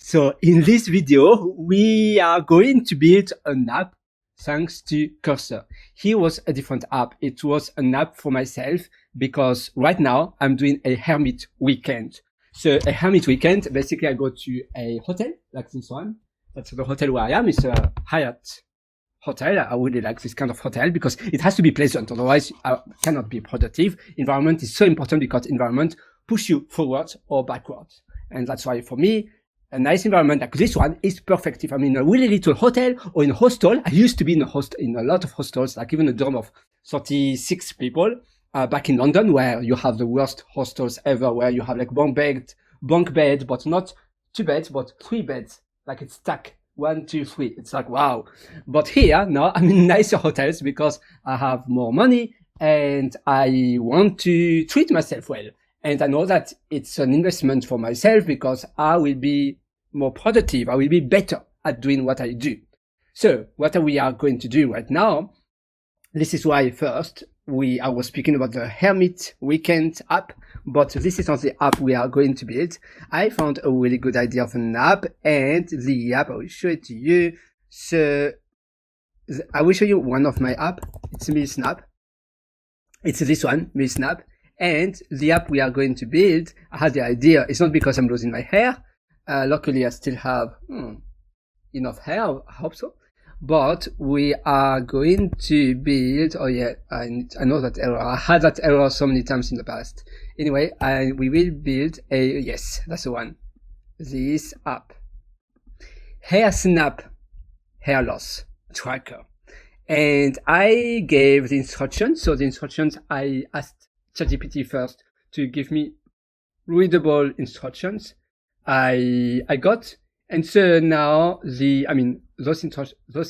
So in this video, we are going to build an app thanks to Cursor. Here was a different app. It was an app for myself because right now I'm doing a hermit weekend. So a hermit weekend, basically I go to a hotel like this one. That's the hotel where I am. It's a Hyatt hotel. I really like this kind of hotel because it has to be pleasant. Otherwise I cannot be productive. Environment is so important because environment push you forward or backwards. And that's why for me, a nice environment like this one is perfect. If I'm in a really little hotel or in a hostel, I used to be in a lot of hostels, like even a dorm of 36 people back in London, where you have the worst hostels ever, where you have like bunk bed, but not 2 beds, but 3 beds, like it's stacked 1, 2, 3. It's like, wow. But here now I'm in nicer hotels because I have more money and I want to treat myself well. And I know that it's an investment for myself because I will be more productive. I will be better at doing what I do. So what we are going to do right now, this is why first I was speaking about the Hermit Weekend app, but this is not the app we are going to build. I found a really good idea of an app, and the app, I will show it to you. So I will show you one of my app. It's MillSnap. It's this one, MillSnap. And the app we are going to build, I had the idea. It's not because I'm losing my hair. Luckily, I still have enough hair. I hope so. But we are going to build. Oh yeah, I know that error. I had that error so many times in the past. Anyway, we will build yes, that's the one. This app, Hair Snap Hair Loss Tracker. And I gave the instructions. So the instructions, I asked ChatGPT first to give me readable instructions. I got, and so now those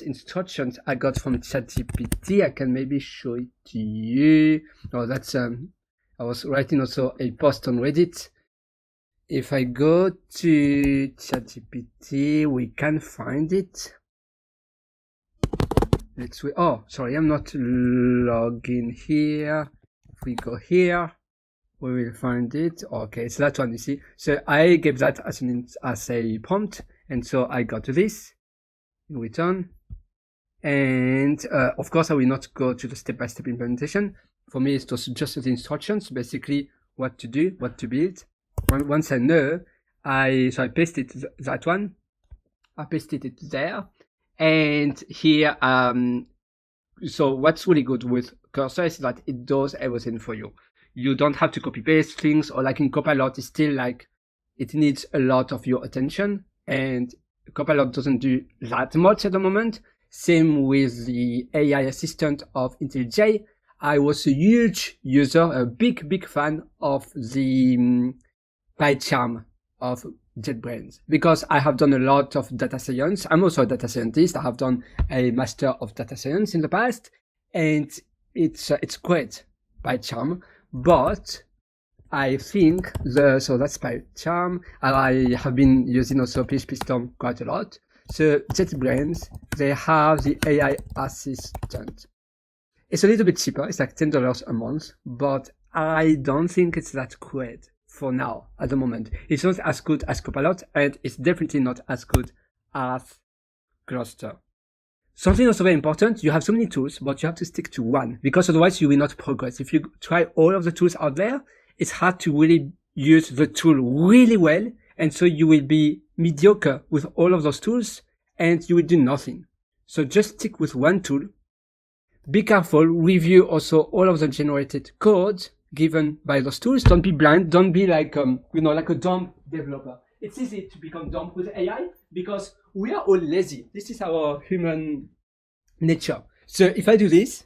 instructions I got from ChatGPT. I can maybe show it to you. Oh, that's I was writing also a post on Reddit. If I go to ChatGPT, we can find it. Oh, sorry, I'm not logging here. If we go here, we will find it. Okay, it's that one, you see. So I gave that as a prompt, and so I got this in return. And of course, I will not go to the step-by-step implementation. For me, it's just the instructions, basically what to do, what to build. Once I know, I pasted that one. I pasted it there, and here. So what's really good with Cursor is that it does everything for you. You don't have to copy paste things, or like in Copilot, it's still like it needs a lot of your attention, and Copilot doesn't do that much at the moment. Same with the AI assistant of IntelliJ. I was a huge user, a big fan of the PyCharm of JetBrains because I have done a lot of data science. I'm also a data scientist. I have done a master of data science in the past, and it's great, PyCharm. But I think so that's PyCharm. I have been using also PHP Storm quite a lot. So JetBrains, they have the AI assistant. It's a little bit cheaper. It's like $10 a month, but I don't think it's that great for now at the moment. It's not as good as Copilot, and it's definitely not as good as Cluster. Something also very important, you have so many tools, but you have to stick to one, because otherwise you will not progress. If you try all of the tools out there, it's hard to really use the tool really well, and so you will be mediocre with all of those tools, and you will do nothing. So just stick with one tool. Be careful, review also all of the generated code given by those tools. Don't be blind, don't be like, like a dumb developer. It's easy to become dumb with AI because we are all lazy. This is our human nature. So if I do this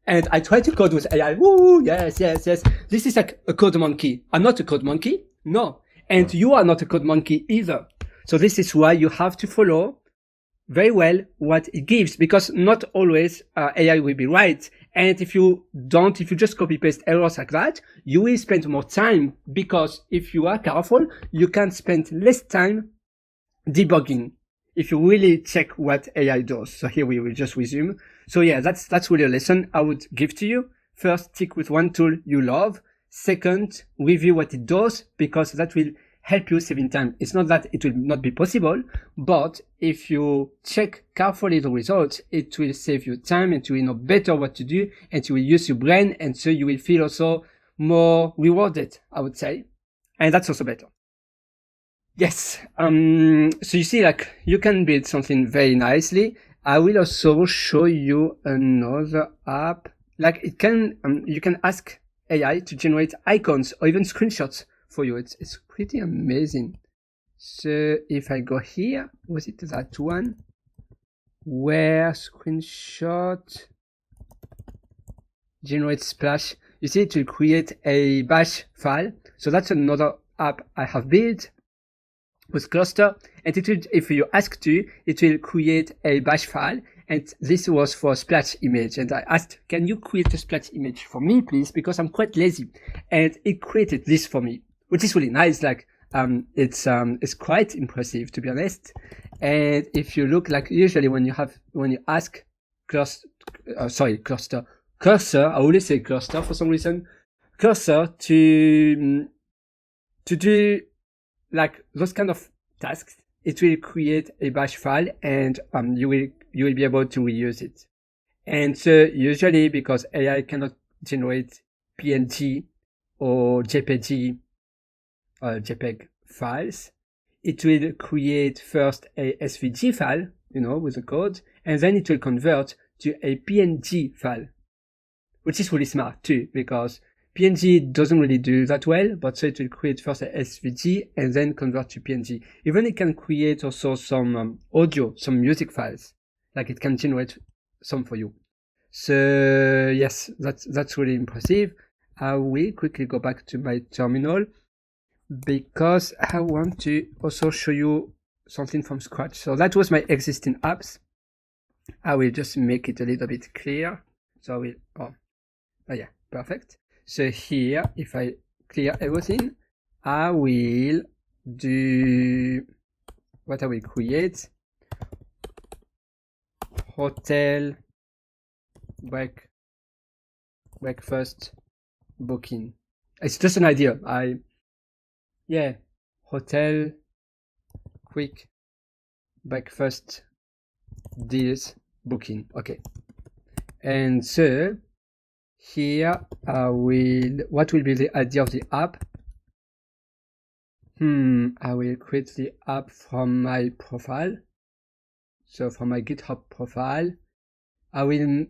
and I try to code with AI, woo, yes. This is like a code monkey. I'm not a code monkey. No. And you are not a code monkey either. So this is why you have to follow very well what it gives, because not always AI will be right. And if you just copy paste errors like that, you will spend more time, because if you are careful, you can spend less time debugging if you really check what AI does. So here we will just resume. So yeah, that's really a lesson I would give to you. First, stick with one tool you love. Second, review what it does, because that will help you saving time. It's not that it will not be possible, but if you check carefully the results, it will save you time and you will know better what to do and you will use your brain, and so you will feel also more rewarded, I would say. And that's also better. Yes. So you see, like, you can build something very nicely. I will also show you another app. Like, it can, you can ask AI to generate icons or even screenshots for you. It's pretty amazing. So if I go here, was it that one? Where screenshot generate splash? You see, it will create a bash file. So that's another app I have built with Cluster, and it will, if you ask to, it will create a bash file. And this was for splash image, and I asked, can you create a splash image for me, please, because I'm quite lazy, and it created this for me, which is really nice. Like, it's quite impressive, to be honest. And if you look, like, usually when you ask cursor, I always say cluster for some reason, cursor to do like those kind of tasks, it will create a bash file, and you will be able to reuse it. And so usually, because AI cannot generate PNG or JPG JPEG files, it will create first a SVG file, with the code, and then it will convert to a PNG file, which is really smart too, because PNG doesn't really do that well, but so it will create first a SVG and then convert to PNG. Even it can create also some audio, some music files, like it can generate some for you. So yes, that's really impressive. I will quickly go back to my terminal because I want to also show you something from scratch. So that was my existing apps. I will just make it a little bit clear. So I will, oh yeah, perfect. So here, if I clear everything, I will do what I will create. Hotel breakfast booking. It's just an idea. Hotel quick breakfast deals booking. Okay. And so here what will be the idea of the app? I will create the app from my profile. So from my GitHub profile, I will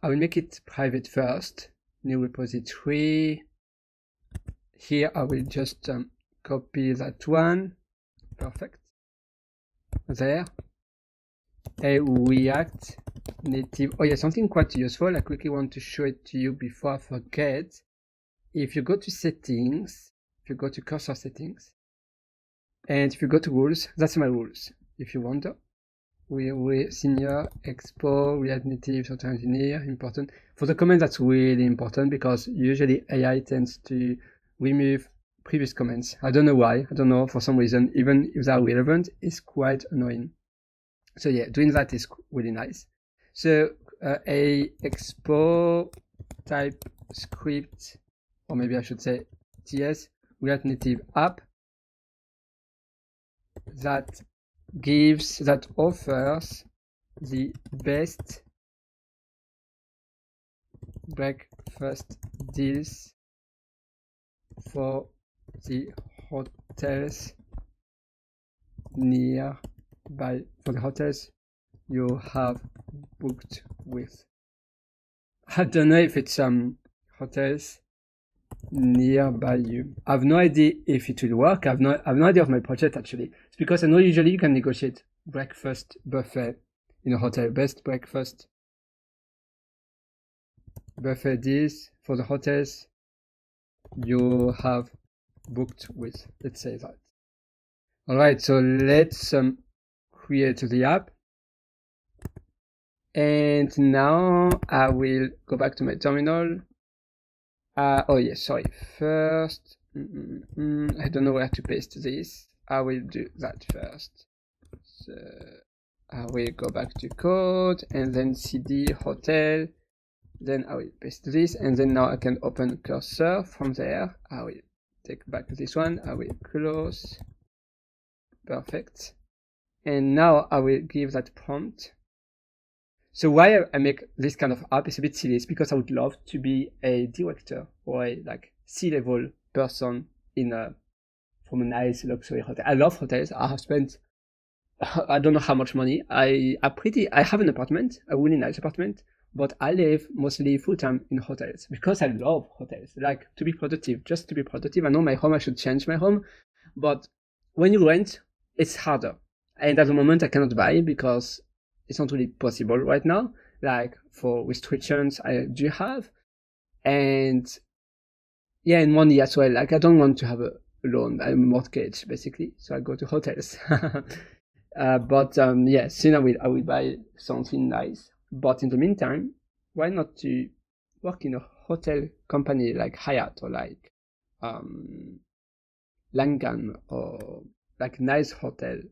make it private first. New repository. Here I will just copy that one. Perfect. There. A React Native. Oh yeah, something quite useful. I quickly want to show it to you before I forget. If you go to settings, if you go to cursor settings, and if you go to rules, that's my rules. If you wonder, we senior expo React Native software engineer, important. For the comment, that's really important because usually AI tends to remove previous comments. I don't know why. I don't know, for some reason, even if they're relevant, it's quite annoying. So yeah, doing that is really nice. So a expo type script, or maybe I should say TS, React Native app that offers the best breakfast deals for the hotels nearby, for the hotels you have booked with. I don't know if it's hotels nearby you. I have no idea if it will work. I have no idea of my project actually. It's because I know usually you can negotiate breakfast buffet in a hotel, best breakfast buffet deals for the hotels you have booked with. Let's say that. Alright, so let's create the app. And now I will go back to my terminal. Oh yes, sorry. First, I don't know where to paste this. I will do that first. So I will go back to code and then cd hotel. Then I will paste this, and then now I can open cursor. From there, I will take back this one. I will close. Perfect. And now I will give that prompt. So why I make this kind of app is a bit silly. It's because I would love to be a director or a like C-level person from a nice luxury hotel. I love hotels. I have spent I don't know how much money. I have an apartment, a really nice apartment, but I live mostly full time in hotels because I love hotels. Like to be productive, just to be productive. I know my home, I should change my home, but when you rent, it's harder. And at the moment I cannot buy because it's not really possible right now, like for restrictions I do have. And yeah, and money as well. Like I don't want to have a loan, a mortgage basically. So I go to hotels. But yeah, soon I will buy something nice. But in the meantime, why not to work in a hotel company like Hyatt or like Langan or like nice hotels.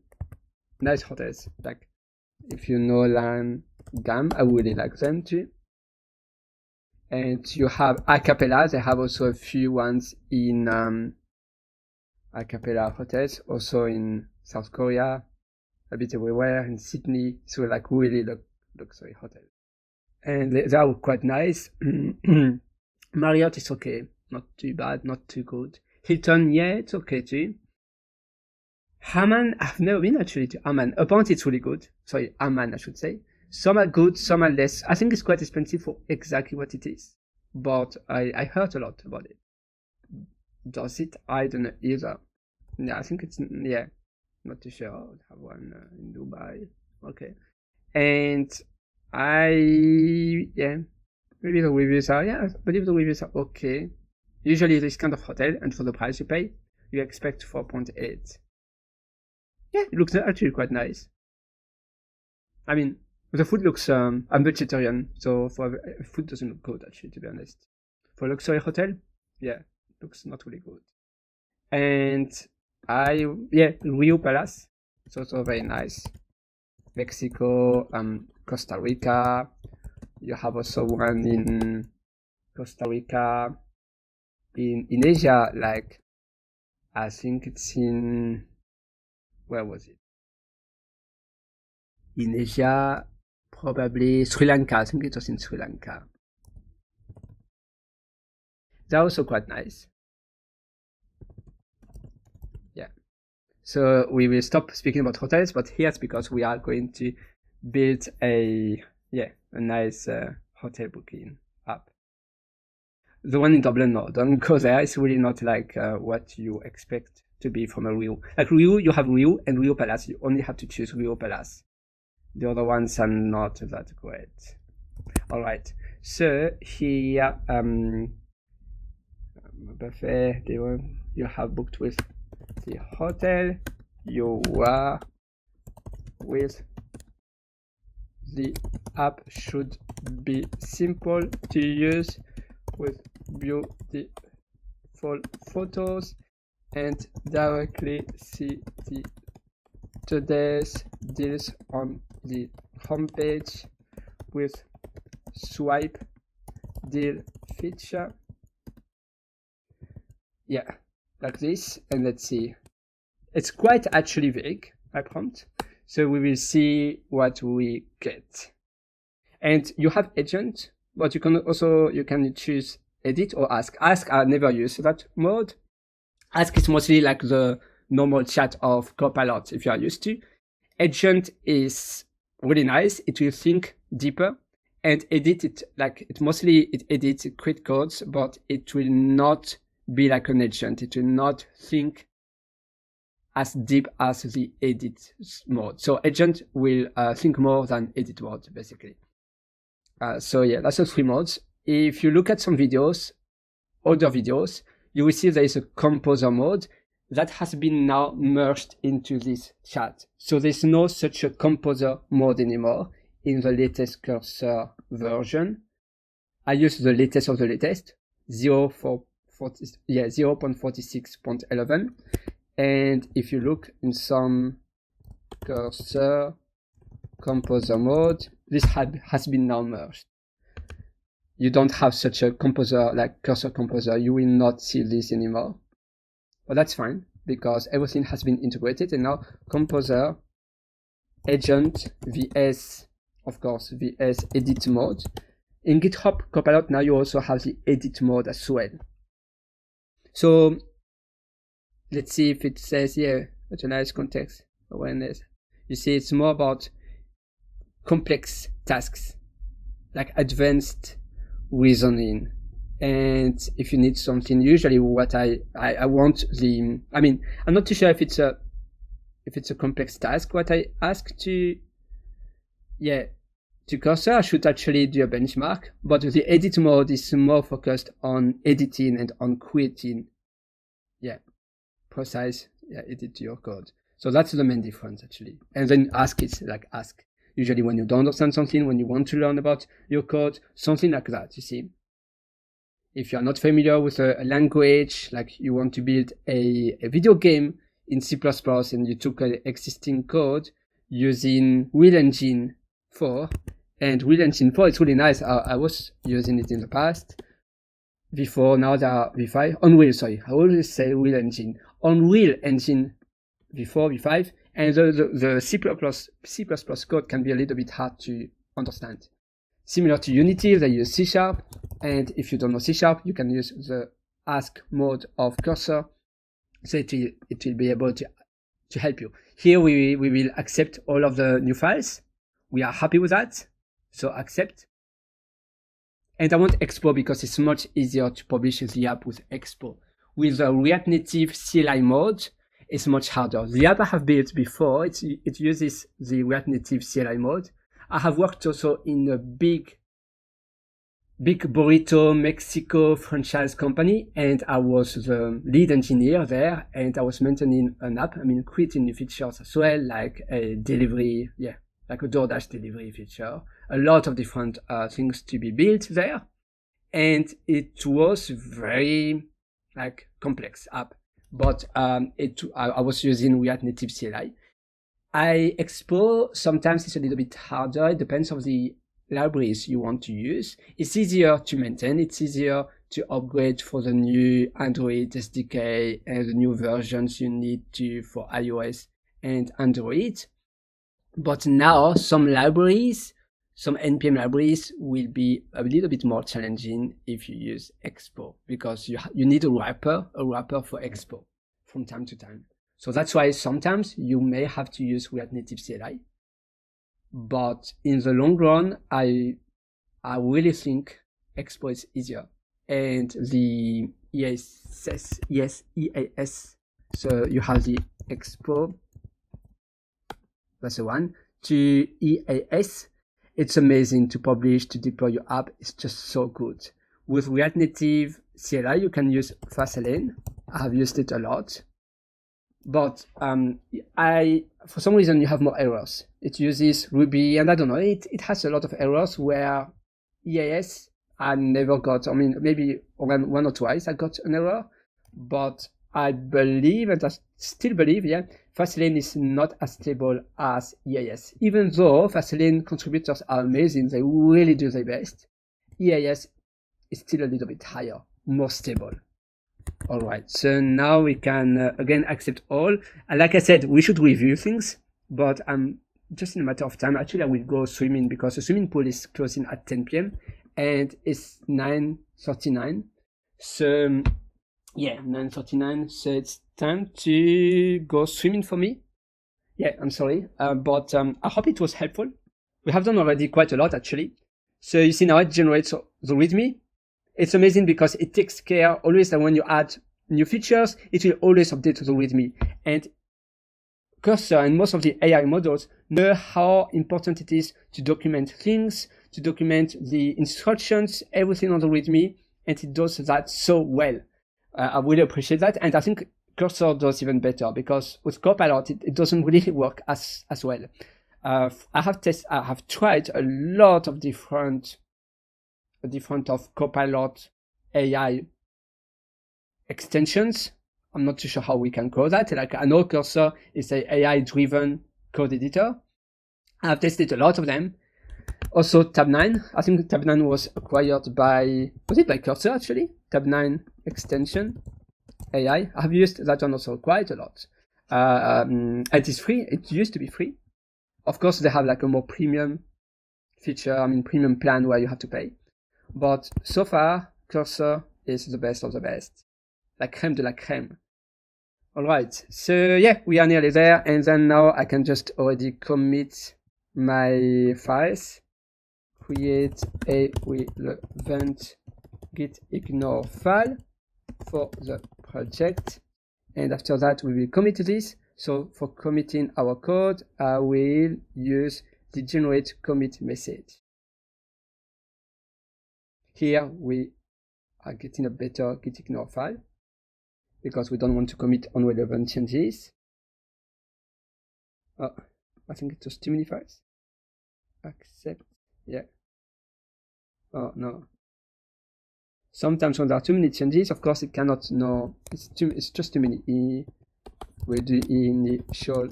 Like if you know Langan, I really like them too. And you have a cappella. They have also a few ones in a cappella hotels, also in South Korea, a bit everywhere, in Sydney. So like really luxury hotel. And they are quite nice. Marriott is okay, not too bad, not too good. Hilton, yeah, it's okay too. Haman, I've never been actually to Amman. Apparently it's really good. Sorry, Amman I should say. Some are good, some are less. I think it's quite expensive for exactly what it is. But I heard a lot about it. Does it? I don't know either. Yeah, I think it's, yeah, not too sure. I would have one in Dubai. Okay. And yeah, maybe the reviews are, yeah, I believe the reviews are okay. Usually this kind of hotel, and for the price you pay, you expect 4.8. Yeah, it looks actually quite nice. I mean, the food looks, I'm vegetarian, so food doesn't look good actually, to be honest. For a luxury hotel, yeah, it looks not really good. And yeah, Rio Palace, it's also very nice. Mexico, Costa Rica. You have also one in Costa Rica. In Asia, like, I think it's in, where was it? In Asia, probably Sri Lanka. I think it was in Sri Lanka. They're also quite nice. Yeah. So we will stop speaking about hotels, but here's because we are going to build a nice hotel booking app. The one in Dublin, no, don't go there. It's really not like what you expect to be from a Rio. Like Rio, you have Rio and Rio Palace. You only have to choose Rio Palace. The other ones are not that great. All right. So here, buffet. You have booked with the hotel. You are with the app should be simple to use with beautiful photos and directly see today's deals on the homepage with swipe deal feature. Yeah, like this. And let's see. It's quite actually vague, my prompt. So we will see what we get. And you have agent, but you can choose edit or ask. Ask, I never use that mode. Ask is mostly like the normal chat of Copilot if you are used to. Agent is really nice. It will think deeper, and edit it, like it edits quick codes, but it will not be like an agent. It will not think as deep as the edit mode. So agent will think more than edit mode, basically. So yeah, that's the 3 modes. If you look at some videos, older videos, you will see there is a composer mode that has been now merged into this chat. So there's no such a composer mode anymore in the latest cursor version. I use the latest of the latest, 0.46.11. And if you look in some cursor composer mode, this has been now merged. You don't have such a composer, like cursor composer. You will not see this anymore. but that's fine because everything has been integrated. And now Composer, Agent, VS, of course, VS Edit Mode. In GitHub Copilot, now you also have the Edit Mode as well. So let's see if it says here, Utilize Context Awareness. You see, it's more about complex tasks, like advanced reasoning. And if you need something, usually what I want the, I mean, I'm not too sure if it's a complex task, what I ask to Cursor, I should actually do a benchmark, but the edit mode is more focused on editing and on creating, precise, edit to your code. So that's the main difference actually. And then ask is like ask. Usually when you don't understand something, when you want to learn about your code, something like that, you see. If you're not familiar with a language, like you want to build a video game in C++ and you took an existing code using Real Engine 4, and Real Engine 4, it's really nice. I was using it in the past. Before, now there are V5, Unreal, sorry. I always say Real Engine. Unreal Engine V4, V5, and the C++ code can be a little bit hard to understand. Similar to Unity, they use C#, and if you don't know C#, you can use the ask mode of Cursor, so it will be able to help you. Here we will accept all of the new files. We are happy with that, so accept. And I want Expo because it's much easier to publish the app with Expo. With the React Native CLI mode, it's much harder. The app I have built before, it uses the React Native CLI mode. I have worked also in a big burrito Mexico franchise company, and I was the lead engineer there, and I was maintaining an app, creating new features as well, like a delivery, like a DoorDash delivery feature, a lot of different things to be built there. And it was very complex app, but I was using React Native CLI. Expo, sometimes it's a little bit harder. It depends on the libraries you want to use. It's easier to maintain. It's easier to upgrade for the new Android SDK and the new versions you need to for iOS and Android. But now some libraries, some NPM libraries will be a little bit more challenging if you use Expo, because you need a wrapper for Expo from time to time. So that's why sometimes you may have to use React Native CLI. But in the long run, I really think Expo is easier. And the EAS, so you have the Expo, that's the one, to EAS. It's amazing to publish, to deploy your app. It's just so good. With React Native CLI, you can use Fastlane. I have used it a lot. But for some reason, you have more errors. It uses Ruby, and I don't know, it has a lot of errors where EAS, I never got, maybe one or twice I got an error, but I believe, and I still believe, Fastlane is not as stable as EAS. Even though Fastlane contributors are amazing, they really do their best, EAS is still a little bit higher, more stable. All right, so now we can again accept all. And like I said, we should review things, but just in a matter of time. Actually, I will go swimming because the swimming pool is closing at 10 p.m. and it's 9:39. So yeah, 9:39. So it's time to go swimming for me. Yeah, I'm sorry, but I hope it was helpful. We have done already quite a lot actually. So you see now it generates the README. It's amazing because it takes care always that when you add new features, it will always update the README. And Cursor and most of the AI models know how important it is to document things, to document the instructions, everything on the README, and it does that so well. I really appreciate that, and I think Cursor does even better because with Copilot, it doesn't really work as well. I have tried a lot of different of Copilot AI extensions. I'm not too sure how we can call that. Like I know Cursor is an AI-driven code editor. I've tested a lot of them. Also Tab9. I think Tab9 was acquired by, was it by Cursor actually? Tab9 extension. AI. I've used that one also quite a lot. It is free. It used to be free. Of course, they have like a more premium feature, premium plan where you have to pay. But so far, Cursor is the best of the best. La crème de la crème. Alright, so yeah, we are nearly there, and then now I can just already commit my files. Create a relevant git ignore file for the project, and after that we will commit this. So for committing our code, I will use the generate commit message. Here we are getting a better git ignore file because we don't want to commit irrelevant changes. Oh, I think it's just too many files. Accept, yeah. Oh no. Sometimes when there are too many changes, of course it cannot know. It's just too many. We'll do initial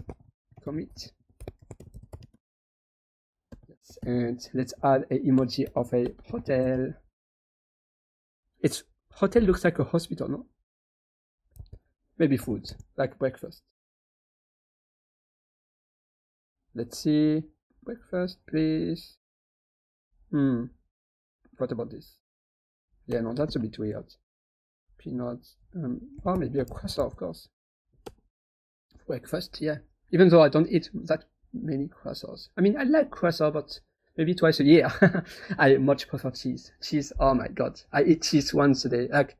commit. Yes, and let's add an emoji of a hotel. Hotel looks like a hospital, no? Maybe food, like breakfast. Let's see. Breakfast, please. What about this? Yeah, no, that's a bit weird. Peanuts. Or maybe a croissant, of course. Breakfast, yeah. Even though I don't eat that many croissants. I mean, I like croissant, but maybe twice a year. I much prefer cheese. Cheese, oh my god. I eat cheese once a day. Like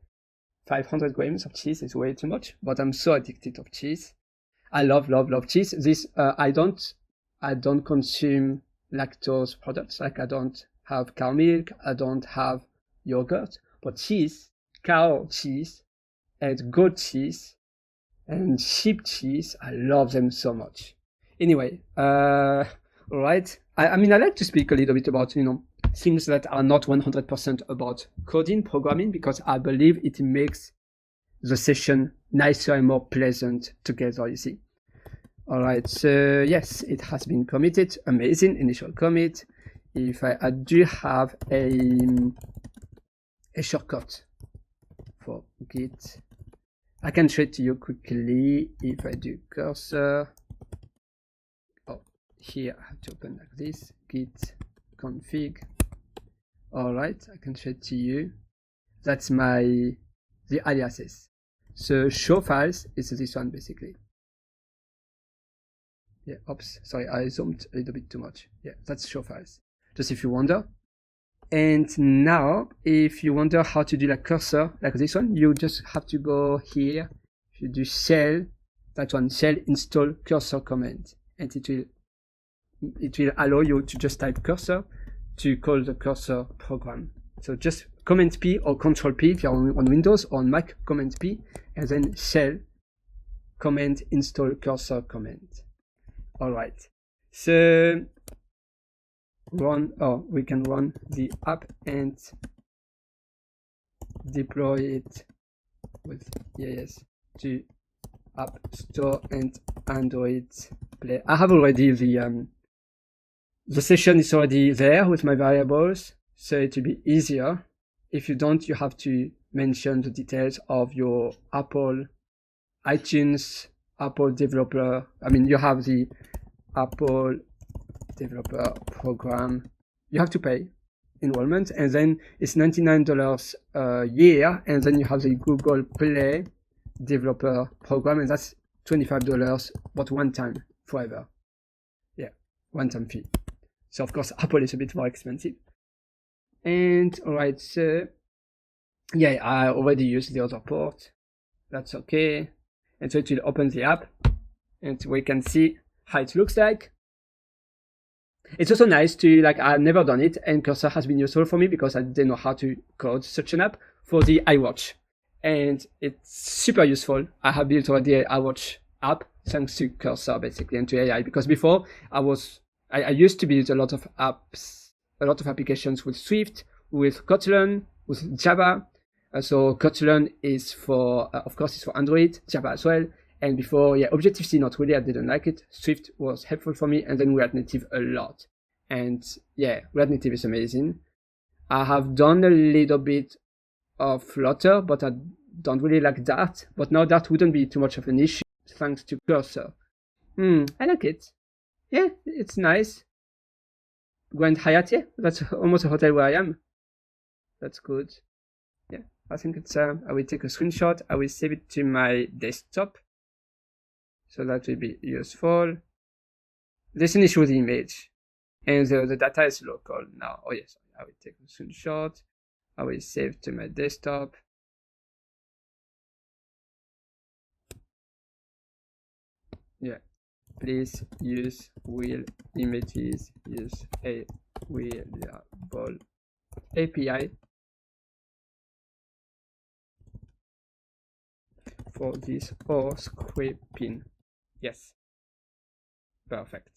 500 grams of cheese is way too much, but I'm so addicted of cheese. I love cheese. This, I don't consume lactose products. Like I don't have cow milk. I don't have yogurt, but cheese, cow cheese and goat cheese and sheep cheese, I love them so much. Anyway, alright. I mean, I like to speak a little bit about, things that are not 100% about coding, programming, because I believe it makes the session nicer and more pleasant together, you see. Alright, so yes, it has been committed. Amazing, initial commit. If I do have a shortcut for git, I can show it to you quickly. If I do cursor, oh, here I have to open like this, git config. Alright, I can show it to you. That's the aliases. So show files is this one basically. Yeah, oops, sorry, I zoomed a little bit too much. Yeah, that's show files. Just if you wonder. And now, if you wonder how to do like cursor, like this one, you just have to go here. If you do shell, that one, shell install cursor command, and it will allow you to just type cursor to call the cursor program. So just Command P or Control P if you're on Windows, or on Mac, Command P, and then shell command install cursor command. Alright, so we can run the app and deploy it with EAS to App Store and Android Play. I have already the session is already there with my variables, so it will be easier. If you don't, you have to mention the details of your Apple iTunes, Apple developer. I mean, you have the Apple developer program. You have to pay enrollment, and then it's $99 a year, and then you have the Google Play developer program, and that's $25, but one time forever. Yeah, one time fee. So of course Apple is a bit more expensive. And alright, so yeah, I already used the other port. That's okay. And so it will open the app, and we can see how it looks like. It's also nice to, like, I've never done it, and Cursor has been useful for me because I didn't know how to code such an app for the iWatch. And it's super useful. I have built already an iWatch app thanks to Cursor basically and to AI, because before I used to build a lot of apps, a lot of applications with Swift, with Kotlin, with Java. So Kotlin is for, of course, it's for Android, Java as well. And before, yeah, Objective-C, not really, I didn't like it. Swift was helpful for me, and then React Native a lot. And yeah, React Native is amazing. I have done a little bit of Flutter, but I don't really like Dart, but now Dart wouldn't be too much of an issue thanks to Cursor. I like it. Yeah, it's nice. Grand Hyatt, yeah, that's almost a hotel where I am. That's good. Yeah, I think it's, I will take a screenshot, I will save it to my desktop. So that will be useful. There's an issue with the image. And the data is local now. Oh yes, I will take a screenshot. I will save to my desktop. Yeah, please use wheel images, use a wheelable API for this or scraping. Yes, perfect.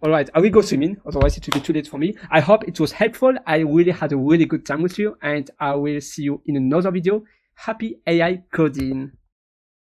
All right, I will go swimming, otherwise it will be too late for me. I hope it was helpful. I really had a really good time with you, and I will see you in another video. Happy AI coding!